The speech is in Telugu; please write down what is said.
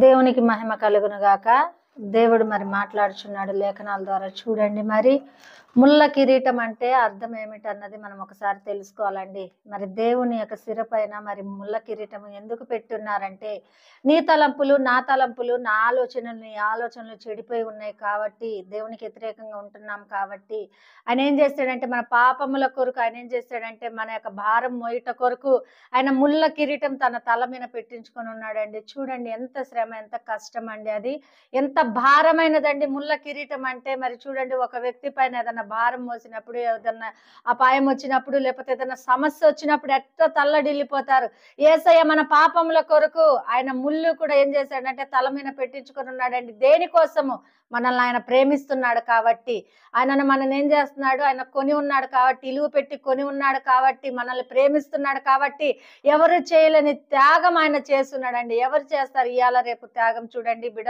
దేవునికి మహిమ కలుగును గాక. దేవుడు మరి మాట్లాడుచున్నాడు లేఖనాల ద్వారా. చూడండి, మరి ముళ్ళ కిరీటం అంటే అర్థం ఏమిటన్నది మనం ఒకసారి తెలుసుకోవాలండి. మరి దేవుని యొక్క శిరపైన మరి ముళ్ళ కిరీటం ఎందుకు పెట్టున్నారంటే, నీ తలంపులు నా తలంపులు, నా ఆలోచనలు నీ ఆలోచనలు చెడిపోయి ఉన్నాయి కాబట్టి, దేవునికి వ్యతిరేకంగా ఉంటున్నాం కాబట్టి ఆయన ఏం చేస్తాడంటే, మన పాపముల కొరకు ఆయన ఏం చేస్తాడంటే, మన యొక్క భారం మోయుట కొరకు ఆయన ముళ్ళ కిరీటం తన తల మీద పెట్టించుకొని ఉన్నాడండి. చూడండి, ఎంత శ్రమ, ఎంత కష్టం అండి. అది ఎంత భారమైనదండి ముళ్ళ కిరీటం అంటే. మరి చూడండి, ఒక వ్యక్తి పైన ఏదైనా భారం మోసినప్పుడు, ఏదన్నా అపాయం వచ్చినప్పుడు, లేకపోతే ఏదైనా సమస్య వచ్చినప్పుడు ఎట్లా తల్లడిల్లిపోతారు. యేసయ్య మన పాపముల కొరకు ఆయన ముళ్ళు కూడా ఏం చేశాడంటే తల మీద పెట్టించుకొని ఉన్నాడండి. దేనికోసము? మనల్ని ఆయన ప్రేమిస్తున్నాడు కాబట్టి, మనల్ని ఏం చేస్తున్నాడు, ఆయన కొని ఉన్నాడు కాబట్టి, ఇలువ పెట్టి కొని ఉన్నాడు కాబట్టి, మనల్ని ప్రేమిస్తున్నాడు కాబట్టి, ఎవరు చేయలేని త్యాగం ఆయన చేస్తున్నాడండి. ఎవరు చేస్తారు ఇవాళ రేపు త్యాగం? చూడండి, బిడ్డలు